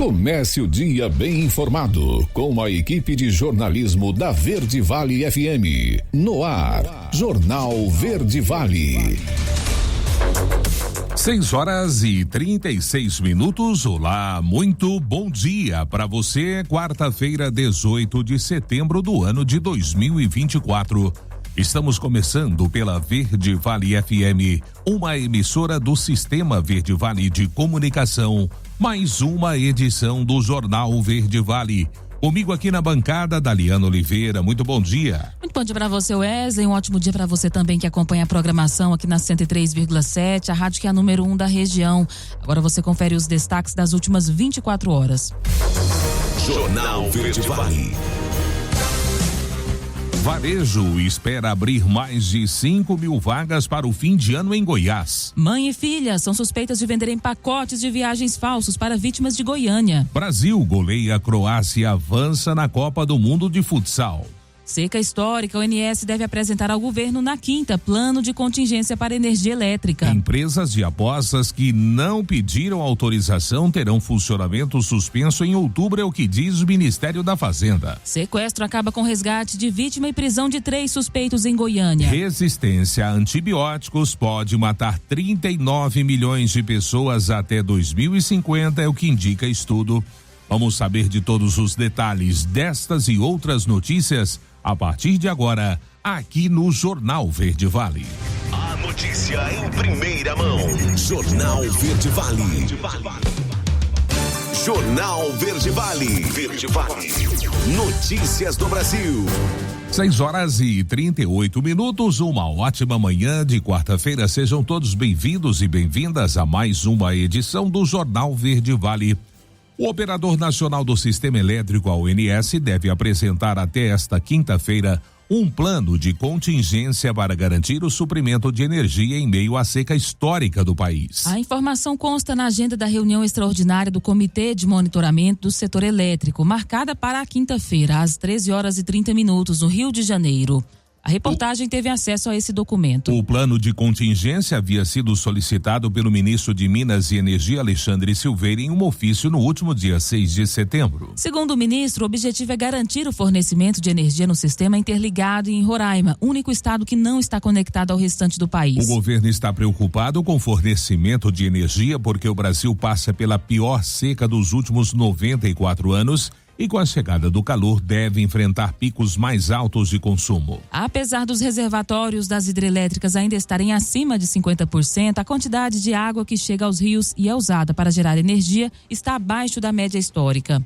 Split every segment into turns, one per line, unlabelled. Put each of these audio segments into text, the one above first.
Comece o dia bem informado com a equipe de jornalismo da Verde Vale FM. No ar, Jornal Verde Vale.
6h36. Olá, muito bom dia para você. Quarta-feira, 18 de setembro do ano de 2024. Estamos começando pela Verde Vale FM, uma emissora do Sistema Verde Vale de Comunicação. Mais uma edição do Jornal Verde Vale. Comigo aqui na bancada, Daliana Oliveira. Muito bom dia.
Muito bom dia para você, Wesley. Um ótimo dia para você também que acompanha a programação aqui na 103,7, a rádio que é a número 1 da região. Agora você confere os destaques das últimas 24 horas.
Jornal Verde Vale.
Varejo espera abrir mais de 5.000 vagas para o fim de ano em Goiás.
Mãe e filha são suspeitas de venderem pacotes de viagens falsos para vítimas de Goiânia.
Brasil goleia a Croácia e avança na Copa do Mundo de Futsal.
Seca histórica, o ONS deve apresentar ao governo na quinta plano de contingência para energia elétrica.
Empresas de apostas que não pediram autorização terão funcionamento suspenso em outubro, é o que diz o Ministério da Fazenda.
Sequestro acaba com resgate de vítima e prisão de 3 suspeitos em Goiânia.
Resistência a antibióticos pode matar 39 milhões de pessoas até 2050, é o que indica estudo. Vamos saber de todos os detalhes destas e outras notícias a partir de agora, aqui no Jornal Verde Vale.
A notícia em primeira mão. Jornal Verde Vale. Jornal Verde Vale. Verde Vale. Notícias do Brasil.
6h38. Uma ótima manhã de quarta-feira. Sejam todos bem-vindos e bem-vindas a mais uma edição do Jornal Verde Vale. O Operador Nacional do Sistema Elétrico, a ONS, deve apresentar até esta quinta-feira um plano de contingência para garantir o suprimento de energia em meio à seca histórica do país.
A informação consta na agenda da reunião extraordinária do Comitê de Monitoramento do Setor Elétrico, marcada para a quinta-feira, às 13h30, no Rio de Janeiro. A reportagem teve acesso a esse documento.
O plano de contingência havia sido solicitado pelo ministro de Minas e Energia, Alexandre Silveira, em um ofício no último dia 6 de setembro.
Segundo o ministro, o objetivo é garantir o fornecimento de energia no sistema interligado em Roraima, único estado que não está conectado ao restante do país.
O governo está preocupado com o fornecimento de energia porque o Brasil passa pela pior seca dos últimos 94 anos. E com a chegada do calor deve enfrentar picos mais altos de consumo.
Apesar dos reservatórios das hidrelétricas ainda estarem acima de 50%, a quantidade de água que chega aos rios e é usada para gerar energia está abaixo da média histórica.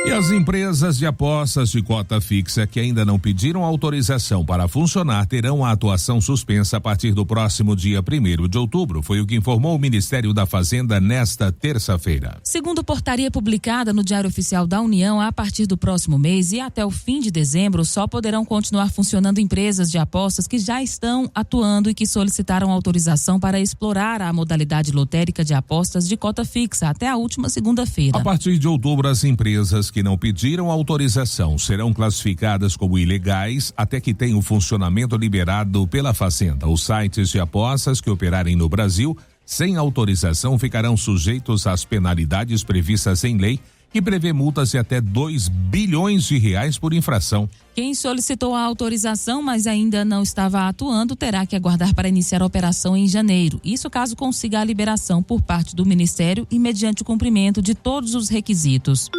E as empresas de apostas de cota fixa que ainda não pediram autorização para funcionar terão a atuação suspensa a partir do próximo dia 1º de outubro, foi o que informou o Ministério da Fazenda nesta terça-feira.
Segundo portaria publicada no Diário Oficial da União, a partir do próximo mês e até o fim de dezembro, só poderão continuar funcionando empresas de apostas que já estão atuando e que solicitaram autorização para explorar a modalidade lotérica de apostas de cota fixa até a última segunda-feira.
A partir de outubro, as empresas que não pediram autorização serão classificadas como ilegais até que tenham funcionamento liberado pela Fazenda. Os sites de apostas que operarem no Brasil sem autorização ficarão sujeitos às penalidades previstas em lei, que prevê multas de até 2 bilhões de reais por infração.
Quem solicitou a autorização, mas ainda não estava atuando, terá que aguardar para iniciar a operação em janeiro. Isso caso consiga a liberação por parte do Ministério e mediante o cumprimento de todos os requisitos.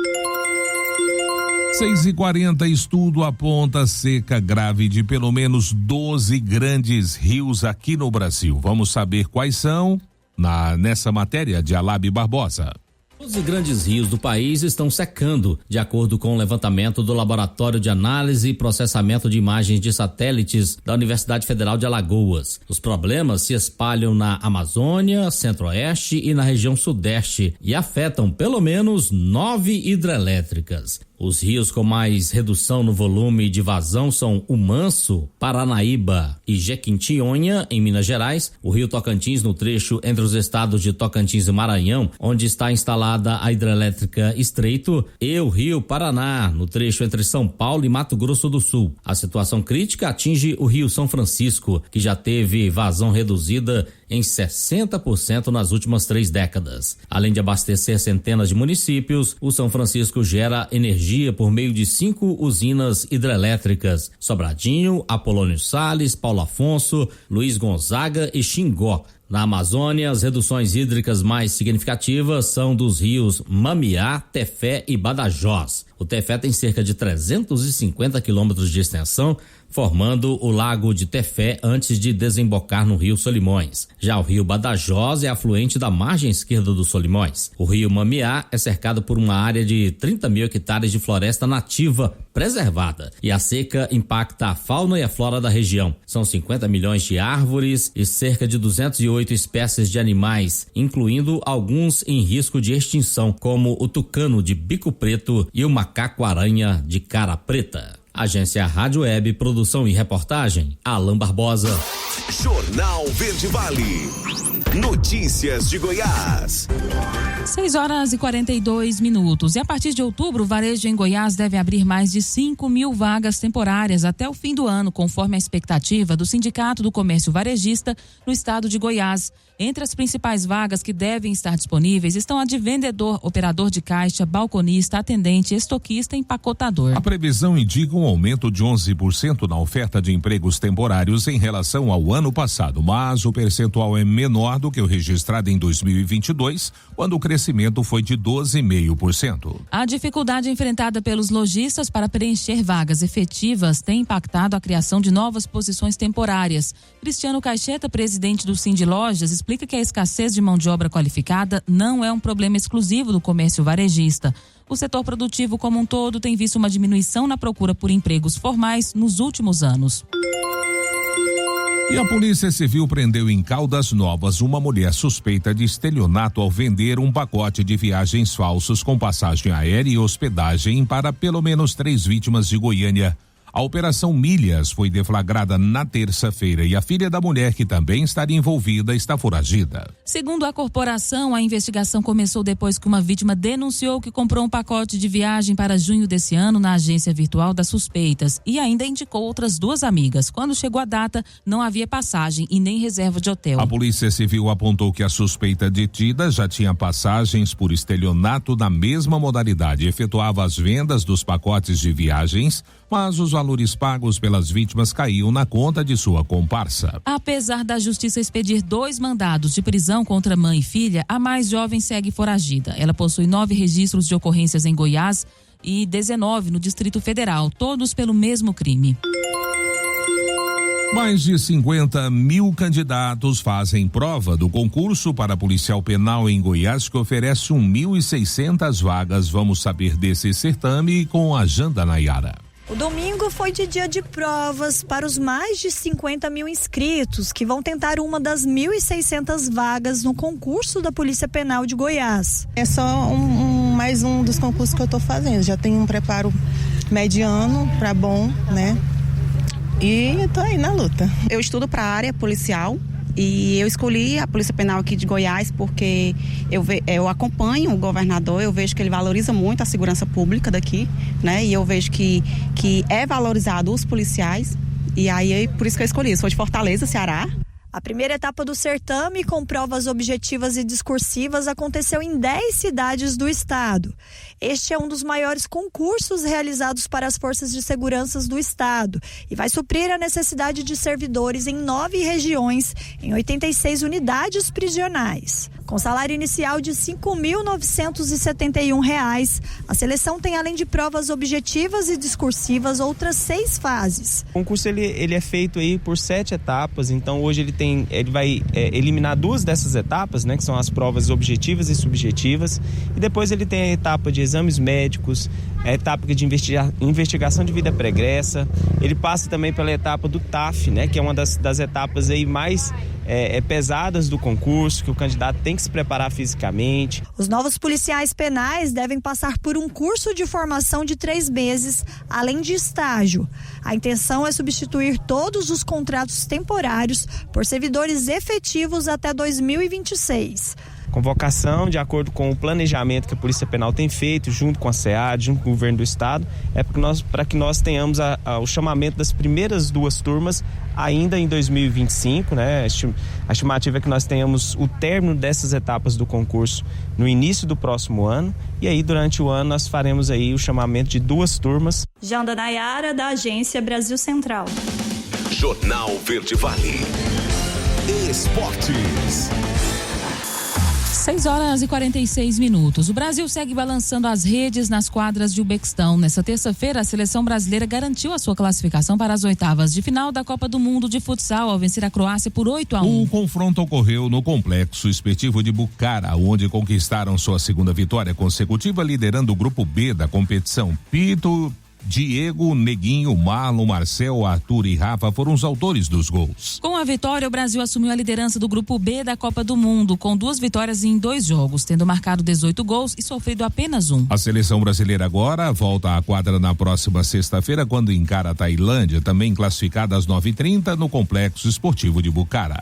6h40, estudo aponta seca grave de pelo menos 12 grandes rios aqui no Brasil. Vamos saber quais são nessa matéria de Alab Barbosa.
12 grandes rios do país estão secando, de acordo com o levantamento do Laboratório de Análise e Processamento de Imagens de Satélites da Universidade Federal de Alagoas. Os problemas se espalham na Amazônia, Centro-Oeste e na região Sudeste e afetam pelo menos 9 hidrelétricas. Os rios com mais redução no volume de vazão são o Manso, Paranaíba e Jequitinhonha, em Minas Gerais, o rio Tocantins no trecho entre os estados de Tocantins e Maranhão, onde está instalada a hidrelétrica Estreito, e o rio Paraná, no trecho entre São Paulo e Mato Grosso do Sul. A situação crítica atinge o rio São Francisco, que já teve vazão reduzida em 60% nas últimas 3 décadas. Além de abastecer centenas de municípios, o São Francisco gera energia por meio de 5 usinas hidrelétricas: Sobradinho, Apolônio Salles, Paulo Afonso, Luiz Gonzaga e Xingó. Na Amazônia, as reduções hídricas mais significativas são dos rios Mamiá, Tefé e Badajoz. O Tefé tem cerca de 350 quilômetros de extensão, formando o Lago de Tefé antes de desembocar no rio Solimões. Já o rio Badajoz é afluente da margem esquerda do Solimões. O rio Mamiá é cercado por uma área de 30 mil hectares de floresta nativa preservada, e a seca impacta a fauna e a flora da região. São 50 milhões de árvores e cerca de 208 espécies de animais, incluindo alguns em risco de extinção, como o tucano de bico preto e o macaco-aranha de cara preta. Agência Rádio Web, produção e reportagem, Alan Barbosa.
Jornal Verde Vale. Notícias de Goiás.
6h42. E a partir de outubro, o varejo em Goiás deve abrir mais de 5.000 vagas temporárias até o fim do ano, conforme a expectativa do Sindicato do Comércio Varejista no estado de Goiás. Entre as principais vagas que devem estar disponíveis estão a de vendedor, operador de caixa, balconista, atendente, estoquista e empacotador.
A previsão indica um aumento de 11% na oferta de empregos temporários em relação ao ano passado, mas o percentual é menor do que o registrado em 2022, quando o crescimento foi de 12,5%.
A dificuldade enfrentada pelos lojistas para preencher vagas efetivas tem impactado a criação de novas posições temporárias. Cristiano Caixeta, presidente do Sind Lojas, explica que a escassez de mão de obra qualificada não é um problema exclusivo do comércio varejista. O setor produtivo como um todo tem visto uma diminuição na procura por empregos formais nos últimos anos.
E a Polícia Civil prendeu em Caldas Novas uma mulher suspeita de estelionato ao vender um pacote de viagens falsos com passagem aérea e hospedagem para pelo menos 3 vítimas de Goiânia. A Operação Milhas foi deflagrada na terça-feira e a filha da mulher, que também estaria envolvida, está foragida.
Segundo a corporação, a investigação começou depois que uma vítima denunciou que comprou um pacote de viagem para junho desse ano na agência virtual das suspeitas e ainda indicou outras 2 amigas. Quando chegou a data, não havia passagem e nem reserva de hotel.
A Polícia Civil apontou que a suspeita detida já tinha passagens por estelionato na mesma modalidade, efetuava as vendas dos pacotes de viagens, mas os valores pagos pelas vítimas caíam na conta de sua comparsa.
Apesar da justiça expedir 2 mandados de prisão contra mãe e filha, a mais jovem segue foragida. Ela possui 9 registros de ocorrências em Goiás e 19 no Distrito Federal, todos pelo mesmo crime.
Mais de 50 mil candidatos fazem prova do concurso para policial penal em Goiás, que oferece 1.600 vagas. Vamos saber desse certame com a Janda Nayara.
O domingo foi de dia de provas para os mais de 50 mil inscritos que vão tentar uma das 1.600 vagas no concurso da Polícia Penal de Goiás.
É só mais um dos concursos que eu estou fazendo. Já tenho um preparo mediano para bom, né? E estou aí na luta.
Eu estudo para a área policial. E eu escolhi a Polícia Penal aqui de Goiás porque eu acompanho o governador, eu vejo que ele valoriza muito a segurança pública daqui, né? E eu vejo que é valorizado os policiais, e aí por isso que eu escolhi. Eu sou de Fortaleza, Ceará.
A primeira etapa do certame, com provas objetivas e discursivas, aconteceu em 10 cidades do estado. Este é um dos maiores concursos realizados para as forças de segurança do estado e vai suprir a necessidade de servidores em 9 regiões, em 86 unidades prisionais. Com salário inicial de R$ 5.971, a seleção tem, além de provas objetivas e discursivas, outras 6 fases.
O concurso ele é feito aí por 7 etapas, então hoje ele vai eliminar 2 dessas etapas, né, que são as provas objetivas e subjetivas, e depois ele tem a etapa de exames médicos, a etapa de investigação de vida pregressa. Ele passa também pela etapa do TAF, né, que é uma das etapas aí mais pesadas do concurso, que o candidato tem que se preparar fisicamente.
Os novos policiais penais devem passar por um curso de formação de 3 meses, além de estágio. A intenção é substituir todos os contratos temporários por servidores efetivos até 2026.
Convocação, de acordo com o planejamento que a Polícia Penal tem feito, junto com a SEAD, junto com o governo do estado, é para que nós tenhamos o chamamento das primeiras 2 turmas ainda em 2025, né? A estimativa é que nós tenhamos o término dessas etapas do concurso no início do próximo ano, e aí durante o ano nós faremos aí o chamamento de 2 turmas.
Janda Nayara, da Agência Brasil Central.
Jornal Verde Vale. Esportes.
6h46. O Brasil segue balançando as redes nas quadras de Uzbequistão. Nessa terça-feira, a seleção brasileira garantiu a sua classificação para as oitavas de final da Copa do Mundo de Futsal ao vencer a Croácia por 8-1.
O confronto ocorreu no Complexo Esportivo de Bucara, onde conquistaram sua segunda vitória consecutiva, liderando o grupo B da competição. Pito, Diego, Neguinho, Marlon, Marcel, Arthur e Rafa foram os autores dos gols.
Com a vitória, o Brasil assumiu a liderança do Grupo B da Copa do Mundo, com 2 vitórias em 2 jogos, tendo marcado 18 gols e sofrido apenas 1.
A seleção brasileira agora volta à quadra na próxima sexta-feira, quando encara a Tailândia, também classificada às 9h30 no Complexo Esportivo de Bucara.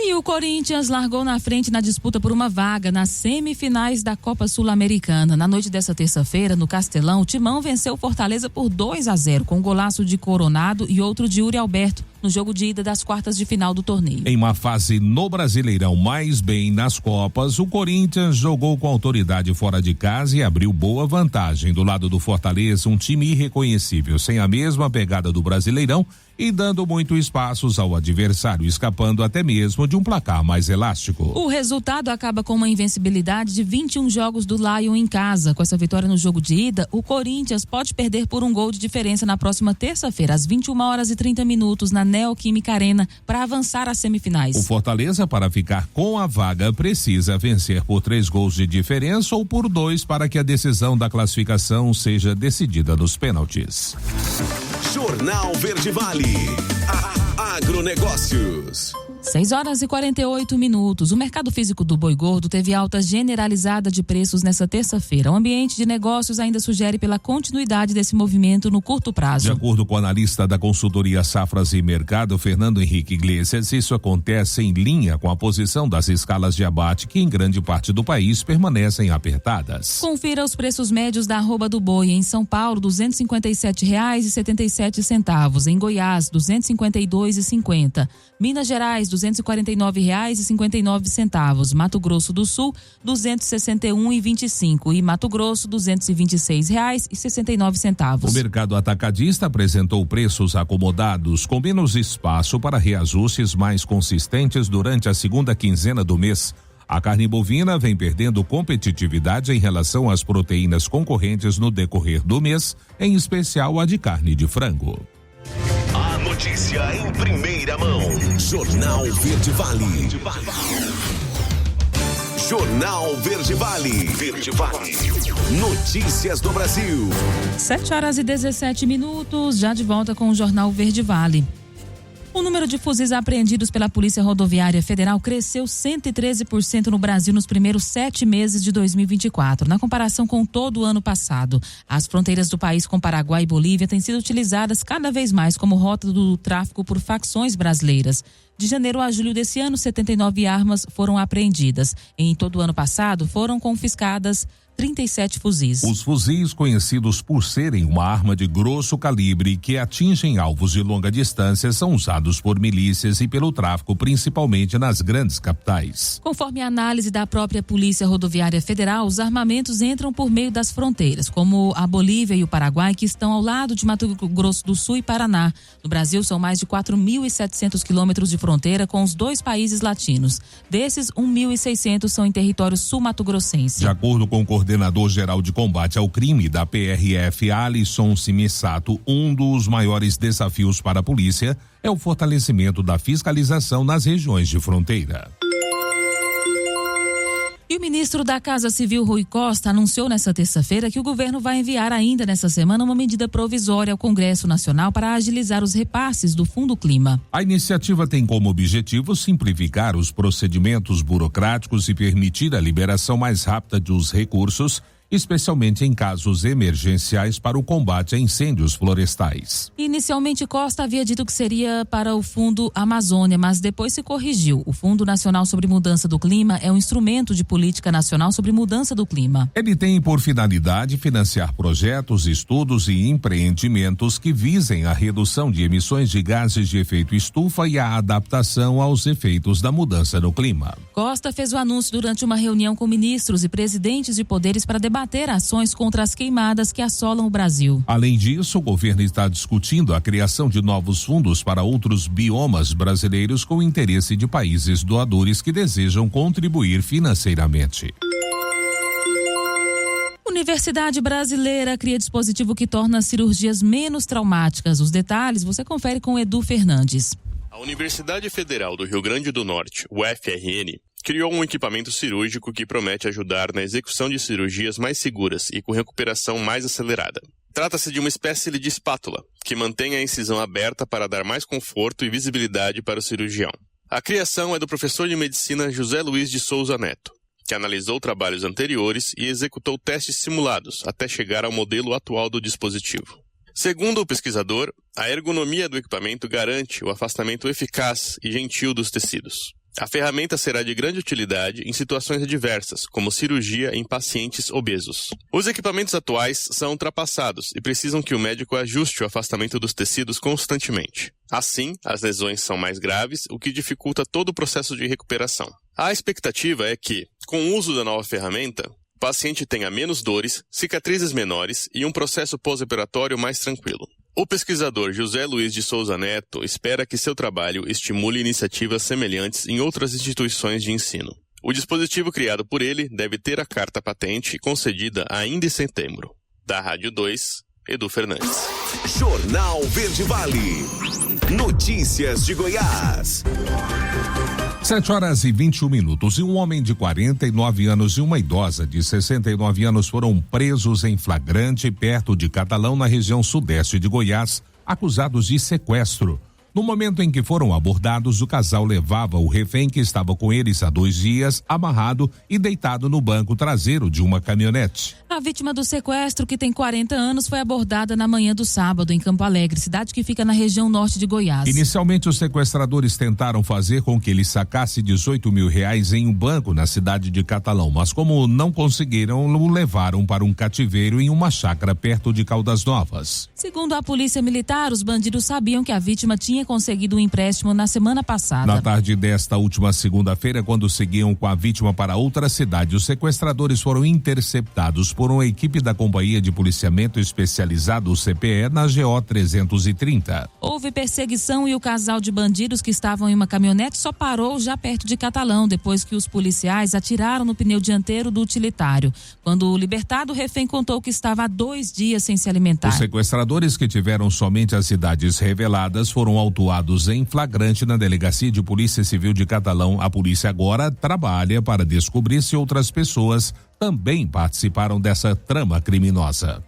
E o Corinthians largou na frente na disputa por uma vaga nas semifinais da Copa Sul-Americana. Na noite dessa terça-feira, no Castelão, o Timão venceu o Fortaleza por 2-0, com um golaço de Coronado e outro de Yuri Alberto, no jogo de ida das quartas de final do torneio.
Em uma fase no Brasileirão mais bem nas Copas, o Corinthians jogou com autoridade fora de casa e abriu boa vantagem. Do lado do Fortaleza, um time irreconhecível, sem a mesma pegada do Brasileirão e dando muito espaços ao adversário, escapando até mesmo de um placar mais elástico.
O resultado acaba com uma invencibilidade de 21 jogos do Lion em casa. Com essa vitória no jogo de ida, o Corinthians pode perder por um gol de diferença na próxima terça-feira, às 21h30, na Neoquímica Arena, para avançar às semifinais.
O Fortaleza, para ficar com a vaga, precisa vencer por 3 gols de diferença ou por 2 para que a decisão da classificação seja decidida nos pênaltis.
Jornal Verde Vale. Agronegócios.
6h48. O mercado físico do boi gordo teve alta generalizada de preços nessa terça-feira. O ambiente de negócios ainda sugere pela continuidade desse movimento no curto prazo.
De acordo com o analista da consultoria Safras e Mercado, Fernando Henrique Iglesias, isso acontece em linha com a posição das escalas de abate, que em grande parte do país permanecem apertadas.
Confira os preços médios da arroba do boi. Em São Paulo, R$ 257,77. Em Goiás, R$ 252,50. Minas Gerais, R$ 249,59. Mato Grosso do Sul, R$ 261,25. E Mato Grosso, R$ 226,69.
O mercado atacadista apresentou preços acomodados, com menos espaço para reajustes mais consistentes durante a segunda quinzena do mês. A carne bovina vem perdendo competitividade em relação às proteínas concorrentes no decorrer do mês, em especial a de carne de frango.
A notícia em primeira mão. Jornal Verde Vale. Jornal Verde Vale. Verde Vale. Notícias do Brasil.
7h17, já de volta com o Jornal Verde Vale. O número de fuzis apreendidos pela Polícia Rodoviária Federal cresceu 113% no Brasil nos primeiros 7 meses de 2024, na comparação com todo o ano passado. As fronteiras do país com Paraguai e Bolívia têm sido utilizadas cada vez mais como rota do tráfico por facções brasileiras. De janeiro a julho desse ano, 79 armas foram apreendidas. Em todo o ano passado, foram confiscadas 37 fuzis.
Os fuzis, conhecidos por serem uma arma de grosso calibre que atingem alvos de longa distância, são usados por milícias e pelo tráfico, principalmente nas grandes capitais.
Conforme a análise da própria Polícia Rodoviária Federal, os armamentos entram por meio das fronteiras, como a Bolívia e o Paraguai, que estão ao lado de Mato Grosso do Sul e Paraná. No Brasil, são mais de 4.700 quilômetros de fronteira com os 2 países latinos. Desses, 1.600 são em território sul-mato-grossense.
De acordo com o coordenador-geral de combate ao crime da PRF, Alisson Simissato, um dos maiores desafios para a polícia é o fortalecimento da fiscalização nas regiões de fronteira.
E o ministro da Casa Civil, Rui Costa, anunciou nesta terça-feira que o governo vai enviar ainda nessa semana uma medida provisória ao Congresso Nacional para agilizar os repasses do Fundo Clima.
A iniciativa tem como objetivo simplificar os procedimentos burocráticos e permitir a liberação mais rápida dos recursos, especialmente em casos emergenciais para o combate a incêndios florestais.
Inicialmente, Costa havia dito que seria para o Fundo Amazônia, mas depois se corrigiu. O Fundo Nacional sobre Mudança do Clima é um instrumento de política nacional sobre mudança do clima.
Ele tem por finalidade financiar projetos, estudos e empreendimentos que visem a redução de emissões de gases de efeito estufa e a adaptação aos efeitos da mudança no clima.
Costa fez o anúncio durante uma reunião com ministros e presidentes de poderes para debater ações contra as queimadas que assolam o Brasil.
Além disso, o governo está discutindo a criação de novos fundos para outros biomas brasileiros com interesse de países doadores que desejam contribuir financeiramente.
Universidade Brasileira cria dispositivo que torna as cirurgias menos traumáticas. Os detalhes você confere com Edu Fernandes.
A Universidade Federal do Rio Grande do Norte, UFRN, criou um equipamento cirúrgico que promete ajudar na execução de cirurgias mais seguras e com recuperação mais acelerada. Trata-se de uma espécie de espátula, que mantém a incisão aberta para dar mais conforto e visibilidade para o cirurgião. A criação é do professor de medicina José Luiz de Souza Neto, que analisou trabalhos anteriores e executou testes simulados até chegar ao modelo atual do dispositivo. Segundo o pesquisador, a ergonomia do equipamento garante o afastamento eficaz e gentil dos tecidos. A ferramenta será de grande utilidade em situações adversas, como cirurgia em pacientes obesos. Os equipamentos atuais são ultrapassados e precisam que o médico ajuste o afastamento dos tecidos constantemente. Assim, as lesões são mais graves, o que dificulta todo o processo de recuperação. A expectativa é que, com o uso da nova ferramenta, o paciente tenha menos dores, cicatrizes menores e um processo pós-operatório mais tranquilo. O pesquisador José Luiz de Souza Neto espera que seu trabalho estimule iniciativas semelhantes em outras instituições de ensino. O dispositivo criado por ele deve ter a carta patente concedida ainda em setembro. Da Rádio 2, Edu Fernandes.
Jornal Verde Vale. Notícias de Goiás.
7h21. E um homem de 49 anos e uma idosa de 69 anos foram presos em flagrante perto de Catalão, na região sudeste de Goiás, acusados de sequestro. No momento em que foram abordados, o casal levava o refém que estava com eles há 2 dias, amarrado e deitado no banco traseiro de uma caminhonete.
A vítima do sequestro, que tem 40 anos, foi abordada na manhã do sábado em Campo Alegre, cidade que fica na região norte de Goiás.
Inicialmente, os sequestradores tentaram fazer com que ele sacasse R$18 mil em um banco na cidade de Catalão, mas como não conseguiram, o levaram para um cativeiro em uma chácara perto de Caldas Novas.
Segundo a polícia militar, os bandidos sabiam que a vítima tinha conseguido um empréstimo na semana passada.
Na tarde desta última segunda-feira, quando seguiam com a vítima para outra cidade, os sequestradores foram interceptados por uma equipe da Companhia de Policiamento Especializado, CPE, na GO 330.
Houve perseguição e o casal de bandidos que estavam em uma caminhonete só parou já perto de Catalão, depois que os policiais atiraram no pneu dianteiro do utilitário. Quando o libertado, o refém contou que estava há 2 dias sem se alimentar.
Os sequestradores, que tiveram somente as cidades reveladas, foram autuados em flagrante na Delegacia de Polícia Civil de Catalão. A polícia agora trabalha para descobrir se outras pessoas também participaram dessa trama criminosa.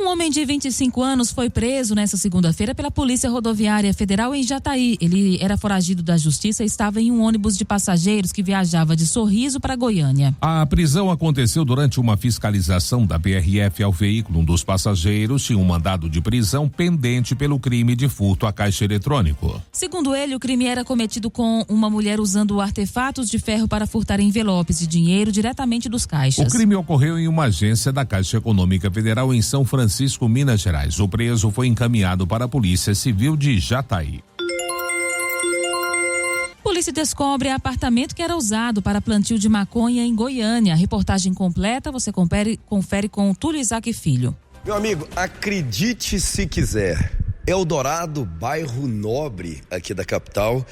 Um homem de 25 anos foi preso nesta segunda-feira pela Polícia Rodoviária Federal em Jataí. Ele era foragido da justiça e estava em um ônibus de passageiros que viajava de Sorriso para Goiânia.
A prisão aconteceu durante uma fiscalização da PRF ao veículo. Um dos passageiros tinha um mandado de prisão pendente pelo crime de furto a caixa eletrônico.
Segundo ele, o crime era cometido com uma mulher usando artefatos de ferro para furtar envelopes de dinheiro diretamente dos caixas.
O crime ocorreu em uma agência da Caixa Econômica Federal em São Francisco, Minas Gerais. O preso foi encaminhado para a Polícia Civil de Jataí.
Polícia descobre apartamento que era usado para plantio de maconha em Goiânia. A reportagem completa você confere com Túlio Isaac Filho.
Meu amigo, acredite se quiser, Eldorado, bairro nobre aqui da capital,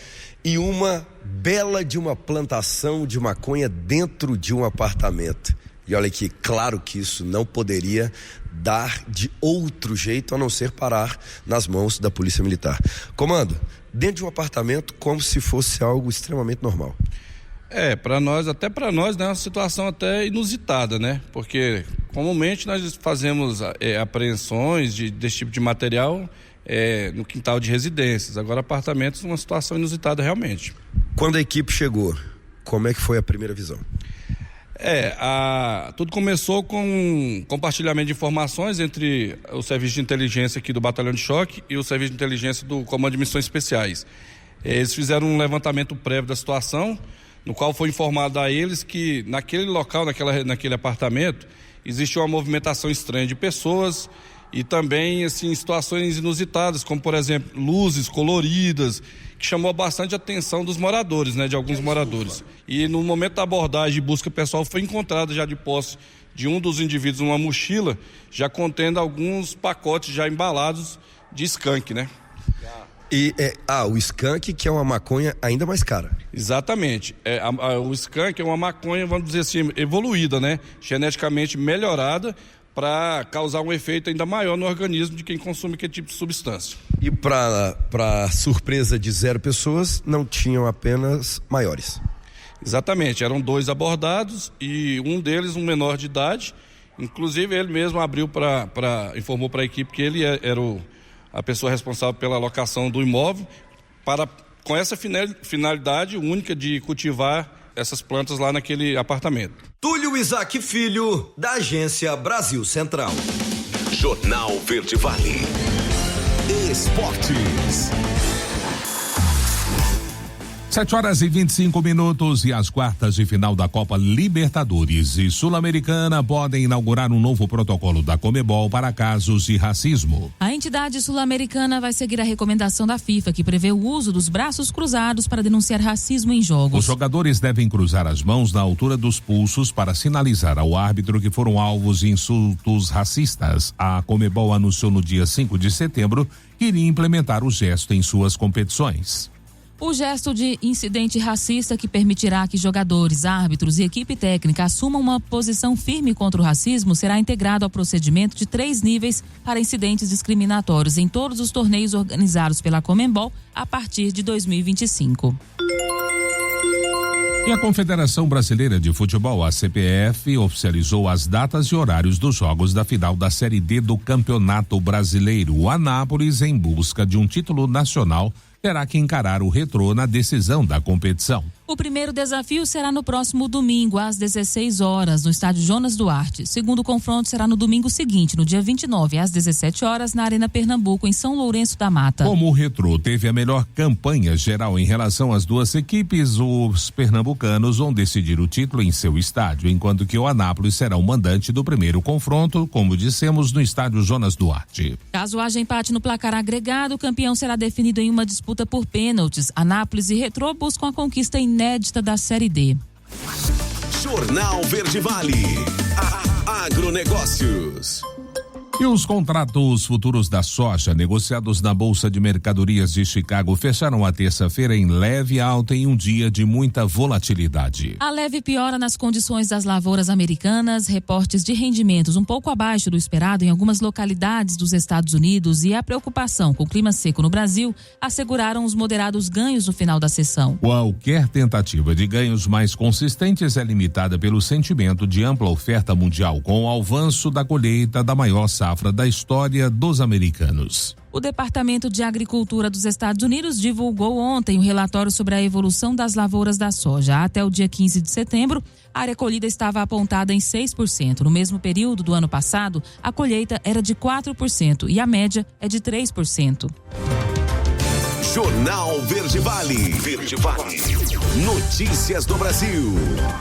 e uma bela de uma plantação de maconha dentro de um apartamento. E olha aqui, claro que isso não poderia dar de outro jeito a não ser parar nas mãos da Polícia Militar. Comando, dentro de um apartamento como se fosse algo extremamente normal.
Para nós, né, é uma situação até inusitada, né? Porque comumente nós fazemos apreensões desse tipo de material no quintal de residências. Agora, apartamentos, uma situação inusitada realmente.
Quando a equipe chegou, como é que foi a primeira visão?
Tudo começou com um compartilhamento de informações entre o serviço de inteligência aqui do Batalhão de Choque e o serviço de inteligência do Comando de Missões Especiais. Eles fizeram um levantamento prévio da situação, no qual foi informado a eles que naquele local, naquele apartamento, existe uma movimentação estranha de pessoas e também, assim, situações inusitadas, como, por exemplo, luzes coloridas, que chamou bastante a atenção dos moradores, né, de alguns moradores. E no momento da abordagem e busca pessoal, foi encontrada já de posse de um dos indivíduos uma mochila, já contendo alguns pacotes já embalados de skunk, né?
E o skunk, que é uma maconha ainda mais cara.
Exatamente. O skunk é uma maconha, vamos dizer assim, evoluída, né? Geneticamente melhorada para causar um efeito ainda maior no organismo de quem consome aquele tipo de substância.
E para surpresa de 0 pessoas, não tinham apenas maiores.
Exatamente. Eram 2 abordados e um deles um menor de idade. Inclusive ele mesmo informou para a equipe que ele era a pessoa responsável pela locação do imóvel, com essa finalidade única de cultivar essas plantas lá naquele apartamento.
Túlio Isaac Filho, da Agência Brasil Central. Jornal Verde Vale. Esportes.
7h25 e as quartas de final da Copa Libertadores e Sul-Americana podem inaugurar um novo protocolo da Conmebol para casos de racismo.
A entidade sul-americana vai seguir a recomendação da FIFA, que prevê o uso dos braços cruzados para denunciar racismo em jogos.
Os jogadores devem cruzar as mãos na altura dos pulsos para sinalizar ao árbitro que foram alvos de insultos racistas. A Conmebol anunciou no dia 5 de setembro que iria implementar o gesto em suas competições.
O gesto de incidente racista, que permitirá que jogadores, árbitros e equipe técnica assumam uma posição firme contra o racismo, será integrado ao procedimento de 3 níveis para incidentes discriminatórios em todos os torneios organizados pela Conmebol a partir de 2025.
E a Confederação Brasileira de Futebol, a CBF, oficializou as datas e horários dos jogos da final da Série D do Campeonato Brasileiro. O Anápolis, em busca de um título nacional, terá que encarar o Retrô na decisão da competição.
O primeiro desafio será no próximo domingo, às 16 horas, no estádio Jonas Duarte. O segundo confronto será no domingo seguinte, no dia 29, às 17 horas, na Arena Pernambuco, em São Lourenço da Mata.
Como o Retrô teve a melhor campanha geral em relação às duas equipes, os pernambucanos vão decidir o título em seu estádio, enquanto que o Anápolis será o mandante do primeiro confronto, como dissemos, no estádio Jonas Duarte.
Caso haja empate no placar agregado, o campeão será definido em uma disputa por pênaltis. Anápolis e Retrô buscam a conquista inédita da Série D.
Jornal Verde Vale. Agronegócios.
E os contratos futuros da soja negociados na Bolsa de Mercadorias de Chicago fecharam a terça-feira em leve alta em um dia de muita volatilidade.
A leve piora nas condições das lavouras americanas, reportes de rendimentos um pouco abaixo do esperado em algumas localidades dos Estados Unidos e a preocupação com o clima seco no Brasil asseguraram os moderados ganhos no final da sessão.
Qualquer tentativa de ganhos mais consistentes é limitada pelo sentimento de ampla oferta mundial, com o avanço da colheita da maior safra da história dos americanos.
O Departamento de Agricultura dos Estados Unidos divulgou ontem um relatório sobre a evolução das lavouras da soja. Até o dia 15 de setembro, a área colhida estava apontada em 6%. No mesmo período do ano passado, a colheita era de 4% e a média é de 3%.
Jornal Verde Vale. Verde Vale. Notícias do Brasil.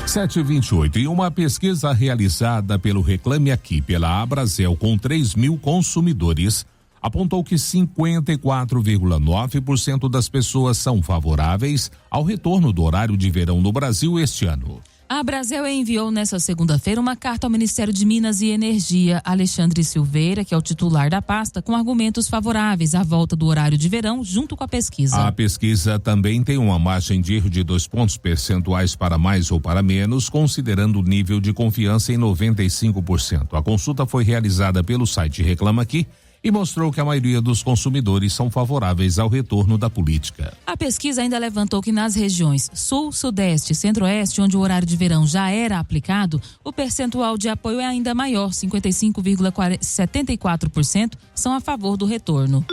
7h28. E uma pesquisa realizada pelo Reclame Aqui pela Abrazel com 3.000 consumidores apontou que 54,9% das pessoas são favoráveis ao retorno do horário de verão no Brasil este ano.
A Abrazel enviou nesta segunda-feira uma carta ao Ministério de Minas e Energia, Alexandre Silveira, que é o titular da pasta, com argumentos favoráveis à volta do horário de verão junto com a pesquisa.
A pesquisa também tem uma margem de erro de 2 pontos percentuais para mais ou para menos, considerando o nível de confiança em 95%. A consulta foi realizada pelo site Reclama Aqui e mostrou que a maioria dos consumidores são favoráveis ao retorno da política.
A pesquisa ainda levantou que nas regiões Sul, Sudeste e Centro-Oeste, onde o horário de verão já era aplicado, o percentual de apoio é ainda maior, 55,74% são a favor do retorno.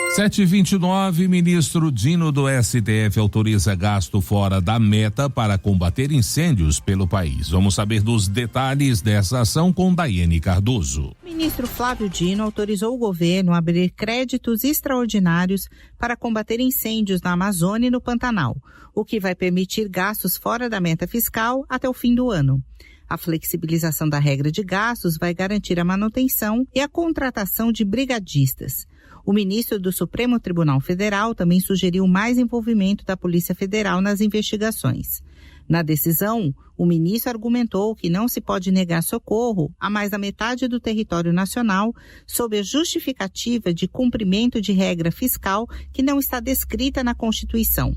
7h29, ministro Dino do STF autoriza gasto fora da meta para combater incêndios pelo país. Vamos saber dos detalhes dessa ação com Daiane Cardoso.
O ministro Flávio Dino autorizou o governo a abrir créditos extraordinários para combater incêndios na Amazônia e no Pantanal, o que vai permitir gastos fora da meta fiscal até o fim do ano. A flexibilização da regra de gastos vai garantir a manutenção e a contratação de brigadistas. O ministro do Supremo Tribunal Federal também sugeriu mais envolvimento da Polícia Federal nas investigações. Na decisão, o ministro argumentou que não se pode negar socorro a mais da metade do território nacional sob a justificativa de cumprimento de regra fiscal que não está descrita na Constituição.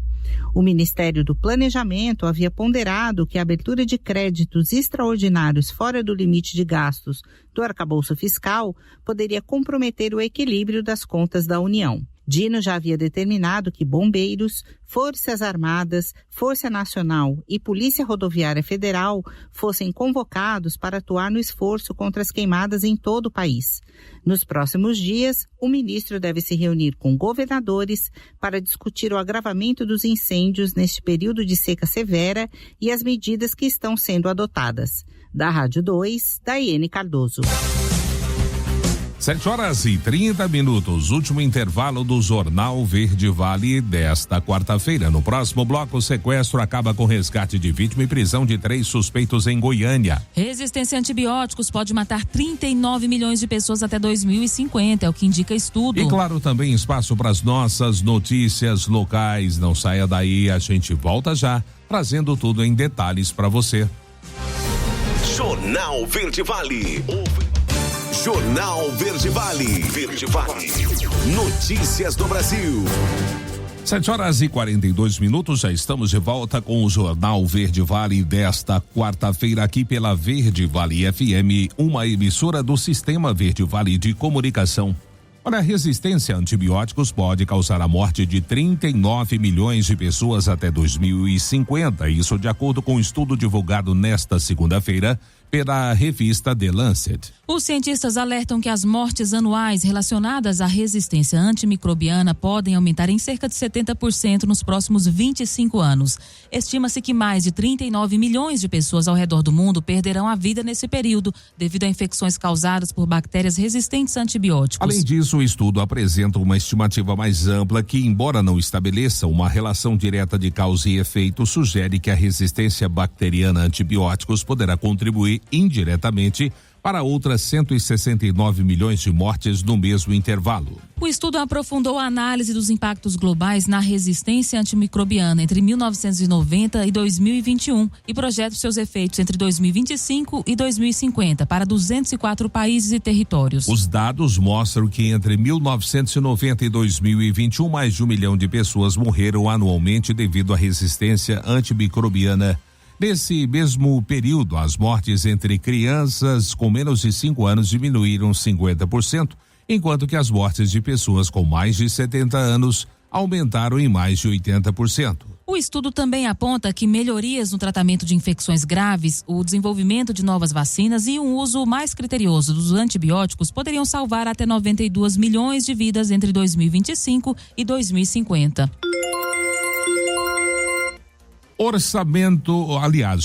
O Ministério do Planejamento havia ponderado que a abertura de créditos extraordinários fora do limite de gastos do arcabouço fiscal poderia comprometer o equilíbrio das contas da União. Dino já havia determinado que bombeiros, Forças Armadas, Força Nacional e Polícia Rodoviária Federal fossem convocados para atuar no esforço contra as queimadas em todo o país. Nos próximos dias, o ministro deve se reunir com governadores para discutir o agravamento dos incêndios neste período de seca severa e as medidas que estão sendo adotadas. Da Rádio 2, Daiane Cardoso.
7h30, último intervalo do Jornal Verde Vale desta quarta-feira. No próximo bloco, o sequestro acaba com resgate de vítima e prisão de 3 suspeitos em Goiânia.
Resistência a antibióticos pode matar 39 milhões de pessoas até 2050, é o que indica estudo.
E claro, também espaço para as nossas notícias locais. Não saia daí, a gente volta já, trazendo tudo em detalhes para você.
Jornal Verde Vale. Jornal Verde Vale. Verde Vale. Notícias do Brasil.
7h42, já estamos de volta com o Jornal Verde Vale desta quarta-feira aqui pela Verde Vale FM, uma emissora do Sistema Verde Vale de Comunicação. Olha, a resistência a antibióticos pode causar a morte de 39 milhões de pessoas até 2050, isso de acordo com um estudo divulgado nesta segunda-feira pela revista The Lancet.
Os cientistas alertam que as mortes anuais relacionadas à resistência antimicrobiana podem aumentar em cerca de 70% nos próximos 25 anos. Estima-se que mais de 39 milhões de pessoas ao redor do mundo perderão a vida nesse período devido a infecções causadas por bactérias resistentes a antibióticos.
Além disso, o estudo apresenta uma estimativa mais ampla que, embora não estabeleça uma relação direta de causa e efeito, sugere que a resistência bacteriana a antibióticos poderá contribuir indiretamente para outras 169 milhões de mortes no mesmo intervalo.
O estudo aprofundou a análise dos impactos globais na resistência antimicrobiana entre 1990 e 2021 e projeta seus efeitos entre 2025 e 2050 para 204 países e territórios.
Os dados mostram que entre 1990 e 2021, mais de 1 milhão de pessoas morreram anualmente devido à resistência antimicrobiana. Nesse mesmo período, as mortes entre crianças com menos de 5 anos diminuíram 50%, enquanto que as mortes de pessoas com mais de 70 anos aumentaram em mais de 80%.
O estudo também aponta que melhorias no tratamento de infecções graves, o desenvolvimento de novas vacinas e um uso mais criterioso dos antibióticos poderiam salvar até 92 milhões de vidas entre 2025 e 2050.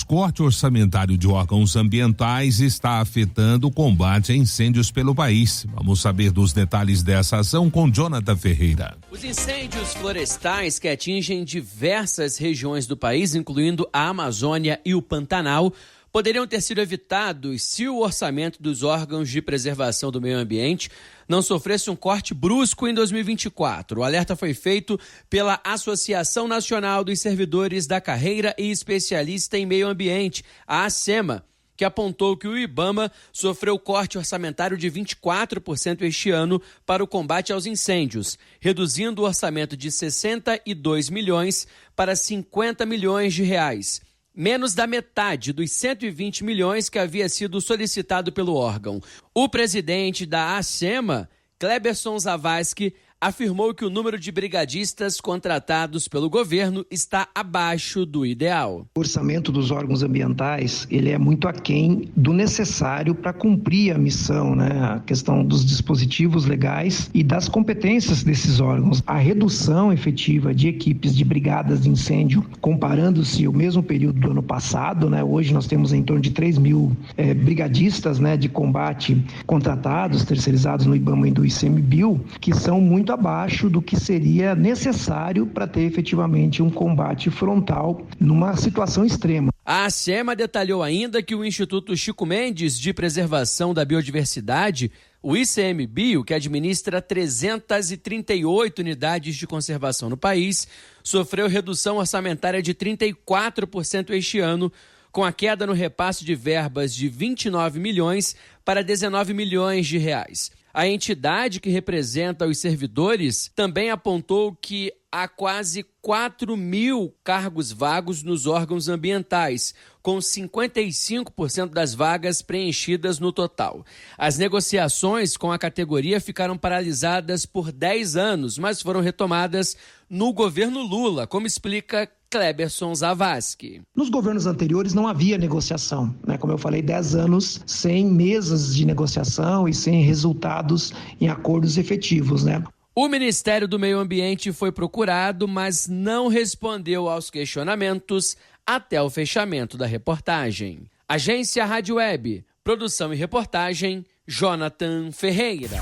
Corte orçamentário de órgãos ambientais está afetando o combate a incêndios pelo país. Vamos saber dos detalhes dessa ação com Jonathan Ferreira.
Os incêndios florestais que atingem diversas regiões do país, incluindo a Amazônia e o Pantanal, poderiam ter sido evitados se o orçamento dos órgãos de preservação do meio ambiente não sofresse um corte brusco em 2024. O alerta foi feito pela Associação Nacional dos Servidores da Carreira e Especialista em Meio Ambiente, a ACEMA, que apontou que o IBAMA sofreu corte orçamentário de 24% este ano para o combate aos incêndios, reduzindo o orçamento de 62 milhões para 50 milhões de reais. menos da metade dos 120 milhões que havia sido solicitado pelo órgão. O presidente da ACEMA, Kleberson Zavascki, afirmou que o número de brigadistas contratados pelo governo está abaixo do ideal.
O orçamento dos órgãos ambientais, ele é muito aquém do necessário para cumprir a missão, né? A questão dos dispositivos legais e das competências desses órgãos. A redução efetiva de equipes de brigadas de incêndio, comparando-se ao mesmo período do ano passado, né? Hoje nós temos em torno de 3 mil brigadistas, né, de combate contratados, terceirizados no IBAMA e do ICMBio, que são muito abaixo do que seria necessário para ter efetivamente um combate frontal numa situação extrema.
A ACEMA detalhou ainda que o Instituto Chico Mendes de Preservação da Biodiversidade, o ICMBio, que administra 338 unidades de conservação no país, sofreu redução orçamentária de 34% este ano, com a queda no repasse de verbas de 29 milhões para 19 milhões de reais. A entidade que representa os servidores também apontou que há quase 4 mil cargos vagos nos órgãos ambientais, com 55% das vagas preenchidas no total. As negociações com a categoria ficaram paralisadas por 10 anos, mas foram retomadas no governo Lula, como explica Kleberson Zavascki.
Nos governos anteriores não havia negociação, né? Como eu falei, 10 anos sem mesas de negociação e sem resultados em acordos efetivos, né?
O Ministério do Meio Ambiente foi procurado, mas não respondeu aos questionamentos até o fechamento da reportagem. Agência Rádio Web, produção e reportagem, Jonathan Ferreira.